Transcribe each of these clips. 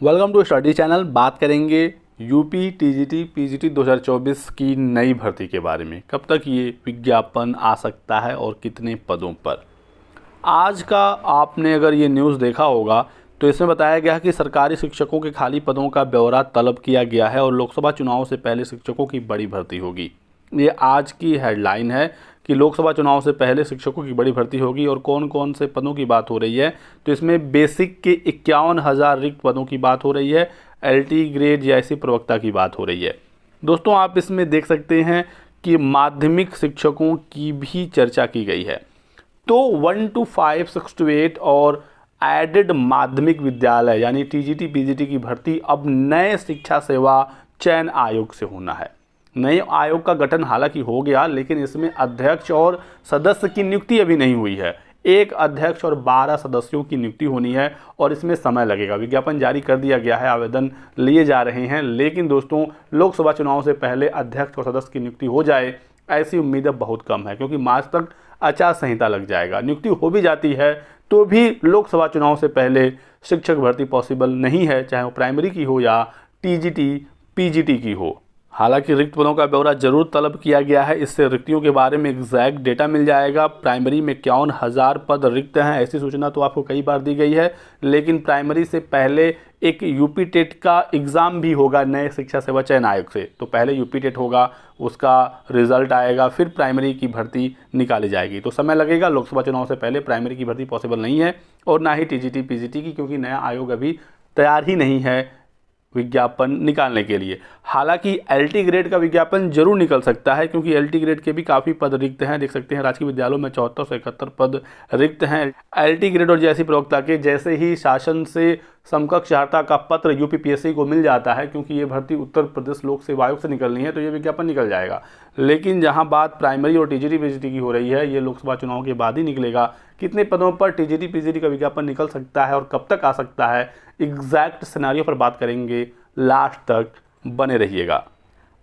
Welcome to study channel. बात करेंगे UP TGT PGT 2024 की नई भर्ती के बारे में। कब तक ये विज्ञापन आ सकता है और कितने पदों पर। आज का आपने अगर ये न्यूज़ देखा होगा तो इसमें बताया गया है कि सरकारी शिक्षकों के खाली पदों का ब्यौरा तलब किया गया है और लोकसभा चुनाव से पहले शिक्षकों की बड़ी भर्ती होगी। ये आज की हेडलाइन है कि लोकसभा चुनाव से पहले शिक्षकों की बड़ी भर्ती होगी और कौन कौन से पदों की बात हो रही है। तो इसमें बेसिक के 51,000 रिक्त पदों की बात हो रही है, एलटी ग्रेड या ऐसी प्रवक्ता की बात हो रही है। दोस्तों आप इसमें देख सकते हैं कि माध्यमिक शिक्षकों की भी चर्चा की गई है। तो 1 to 5, 6 to 8 और एडेड माध्यमिक विद्यालय यानी टीजीटी पीजीटी की भर्ती अब नए शिक्षा सेवा चयन आयोग से होना है। नए आयोग का गठन हालांकि हो गया, लेकिन इसमें अध्यक्ष और सदस्य की नियुक्ति अभी नहीं हुई है। एक अध्यक्ष और 12 सदस्यों की नियुक्ति होनी है और इसमें समय लगेगा। विज्ञापन जारी कर दिया गया है, आवेदन लिए जा रहे हैं, लेकिन दोस्तों लोकसभा चुनाव से पहले अध्यक्ष और सदस्य की नियुक्ति हो जाए ऐसी उम्मीदें बहुत कम है, क्योंकि मार्च तक आचार संहिता लग जाएगा। नियुक्ति हो भी जाती है तो भी लोकसभा चुनाव से पहले शिक्षक भर्ती पॉसिबल नहीं है, चाहे वो प्राइमरी की हो या टीजीटी पीजीटी की हो। हालांकि रिक्त पदों का ब्यौरा जरूर तलब किया गया है, इससे रिक्तियों के बारे में एग्जैक्ट डेटा मिल जाएगा। प्राइमरी में 51,000 पद रिक्त हैं, ऐसी सूचना तो आपको कई बार दी गई है, लेकिन प्राइमरी से पहले एक यूपी टेट का एग्ज़ाम भी होगा नए शिक्षा सेवा चयन आयोग से। तो पहले यूपी टेट होगा, उसका रिजल्ट आएगा, फिर प्राइमरी की भर्ती निकाली जाएगी। तो समय लगेगा। लोकसभा चुनाव से पहले प्राइमरी की भर्ती पॉसिबल नहीं है और ना ही टीजीटी पीजीटी की, क्योंकि नया आयोग अभी तैयार ही नहीं है विज्ञापन निकालने के लिए। हालांकि एलटी ग्रेड का विज्ञापन जरूर निकल सकता है, क्योंकि एलटी ग्रेड के भी काफ़ी पद रिक्त हैं। देख सकते हैं राजकीय विद्यालयों में 74 से 71 पद रिक्त हैं। एलटी ग्रेड और जैसी प्रवक्ता के जैसे ही शासन से समकक्ष अर्हता का पत्र यूपीपीएससी को मिल जाता है, क्योंकि ये भर्ती उत्तर प्रदेश लोक सेवा आयोग से निकलनी है, तो ये विज्ञापन निकल जाएगा। लेकिन जहां बात प्राइमरी और टीजीटी पीजीटी की हो रही है, ये लोकसभा चुनाव के बाद ही निकलेगा। कितने पदों पर टीजीटी पीजीटी का विज्ञापन निकल सकता है और कब तक आ सकता है, एग्जैक्ट सिनेरियो पर बात करेंगे। लास्ट तक बने रहिएगा।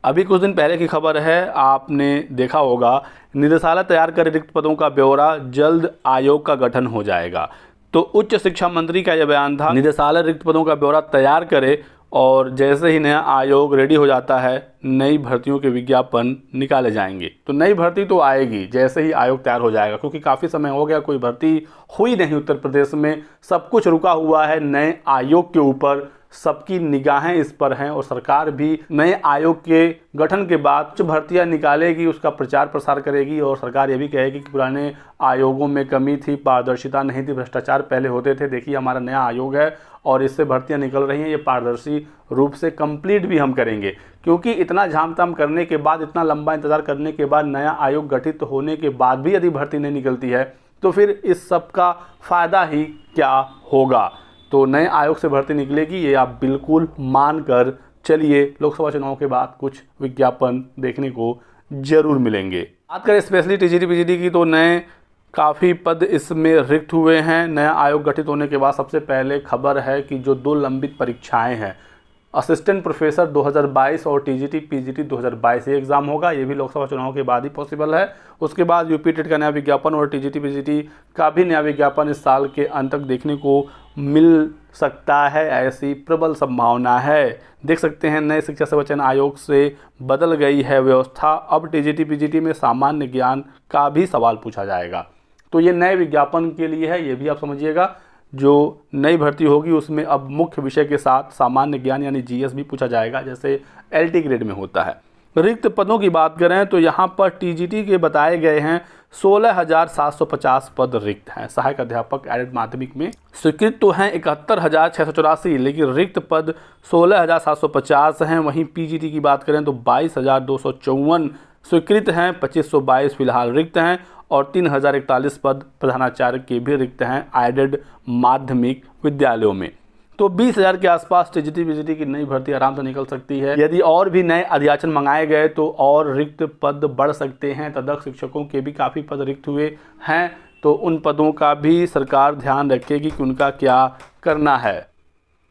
अभी कुछ दिन पहले की खबर है, आपने देखा होगा निदेशालय तैयार करे रिक्त पदों का ब्यौरा, जल्द आयोग का गठन हो जाएगा। तो उच्च शिक्षा मंत्री का यह बयान था, निदेशालय रिक्त पदों का ब्यौरा तैयार करे और जैसे ही नया आयोग रेडी हो जाता है नई भर्तियों के विज्ञापन निकाले जाएंगे। तो नई भर्ती तो आएगी जैसे ही आयोग तैयार हो जाएगा, क्योंकि काफ़ी समय हो गया कोई भर्ती हुई नहीं उत्तर प्रदेश में। सब कुछ रुका हुआ है नए आयोग के ऊपर, सबकी निगाहें इस पर हैं और सरकार भी नए आयोग के गठन के बाद जो भर्तियां निकालेगी उसका प्रचार प्रसार करेगी। और सरकार ये भी कहेगी कि पुराने आयोगों में कमी थी, पारदर्शिता नहीं थी, भ्रष्टाचार पहले होते थे, देखिए हमारा नया आयोग है और इससे भर्तियां निकल रही हैं, ये पारदर्शी रूप से कंप्लीट भी हम करेंगे। क्योंकि इतना झामताम करने के बाद, इतना लंबा इंतजार करने के बाद, नया आयोग गठित होने के बाद भी यदि भर्ती नहीं निकलती है तो फिर इस सब का फ़ायदा ही क्या होगा। तो नए आयोग से भर्ती निकलेगी, ये आप बिल्कुल मान कर चलिए। लोकसभा चुनाव के बाद कुछ विज्ञापन देखने को जरूर मिलेंगे। बात करें स्पेशली टीजीटी पीजीटी की, तो नए काफ़ी पद इसमें रिक्त हुए हैं। नया आयोग गठित होने के बाद सबसे पहले खबर है कि जो 2 लंबित परीक्षाएं हैं, असिस्टेंट प्रोफेसर 2022 और टीजीटी पीजीटी 2022 ये एग्ज़ाम होगा। ये भी लोकसभा चुनाव के बाद ही पॉसिबल है। उसके बाद यूपी टेट का नया विज्ञापन और टीजीटी पीजीटी का भी नया विज्ञापन इस साल के अंत तक देखने को मिल सकता है, ऐसी प्रबल संभावना है। देख सकते हैं नए शिक्षा सेवा चयन आयोग से बदल गई है व्यवस्था। अब टीजीटी पीजीटी में सामान्य ज्ञान का भी सवाल पूछा जाएगा। तो ये नए विज्ञापन के लिए है, ये भी आप समझिएगा। जो नई भर्ती होगी उसमें अब मुख्य विषय के साथ सामान्य ज्ञान यानी जीएस भी पूछा जाएगा, जैसे एलटी ग्रेड में होता है। रिक्त पदों की बात करें तो यहाँ पर टीजीटी के बताए गए हैं 16,750 पद रिक्त हैं। सहायक अध्यापक एडेड माध्यमिक में स्वीकृत तो हैं 71,684, लेकिन रिक्त पद 16,750 हैं। वहीं पीजीटी की बात करें तो 22,254 स्वीकृत हैं, 2,522 फिलहाल रिक्त हैं और 3,041 पद प्रधानाचार्य के भी रिक्त हैं एडेड माध्यमिक विद्यालयों में। तो 20,000 के आसपास टीजीटी पीजीटी की नई भर्ती आराम से निकल सकती है। यदि और भी नए अध्याचन मंगाए गए तो और रिक्त पद बढ़ सकते हैं। तदक शिक्षकों के भी काफ़ी पद रिक्त हुए हैं, तो उन पदों का भी सरकार ध्यान रखेगी कि उनका क्या करना है।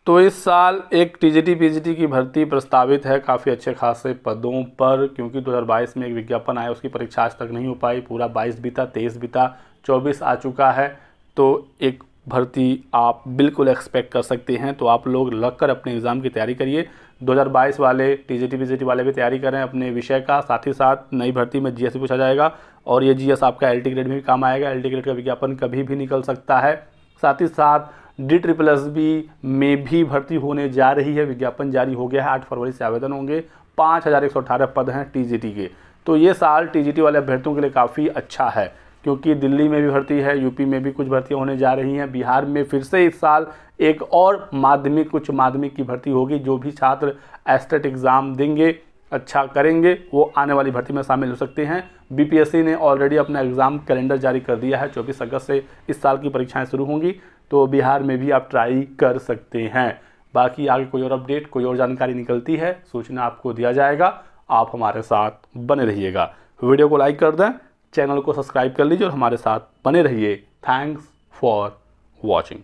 तो इस साल एक टीजीटी पीजीटी की भर्ती प्रस्तावित है काफ़ी अच्छे खासे पदों पर, क्योंकि 2022 में एक विज्ञापन आया, उसकी परीक्षा आज तक नहीं हो पाई। पूरा 22 बीता, 23 बीता, 24 आ चुका है। तो एक भर्ती आप बिल्कुल एक्सपेक्ट कर सकते हैं। तो आप लोग लगकर अपने एग्ज़ाम की तैयारी करिए। 2022 वाले टीजीटी पीजीटी वाले भी तैयारी करें अपने विषय का, साथ ही साथ नई भर्ती में जीएस भी पूछा जाएगा और ये जीएस आपका एलटी ग्रेड में भी काम आएगा। एलटी ग्रेड का विज्ञापन कभी भी निकल सकता है। साथ ही साथ DSSB में भी भर्ती होने जा रही है, विज्ञापन जारी हो गया है, 8 फरवरी से आवेदन होंगे। 5118 पद हैं टीजीटी के। तो ये साल टीजीटी वाले अभ्यर्थियों के लिए काफ़ी अच्छा है, क्योंकि दिल्ली में भी भर्ती है, यूपी में भी कुछ भर्तियां होने जा रही हैं, बिहार में फिर से इस साल एक और माध्यमिक उच्च माध्यमिक की भर्ती होगी। जो भी छात्र एस्टेट एग्ज़ाम देंगे, अच्छा करेंगे, वो आने वाली भर्ती में शामिल हो सकते हैं। बीपीएससी ने ऑलरेडी अपना एग्ज़ाम कैलेंडर जारी कर दिया है, 24 अगस्त से इस साल की परीक्षाएं शुरू होंगी। तो बिहार में भी आप ट्राई कर सकते हैं। बाकी आगे कोई और अपडेट, कोई और जानकारी निकलती है, सूचना आपको दिया जाएगा। आप हमारे साथ बने रहिएगा। वीडियो को लाइक कर दें, चैनल को सब्सक्राइब कर लीजिए और हमारे साथ बने रहिए। Thanks for watching.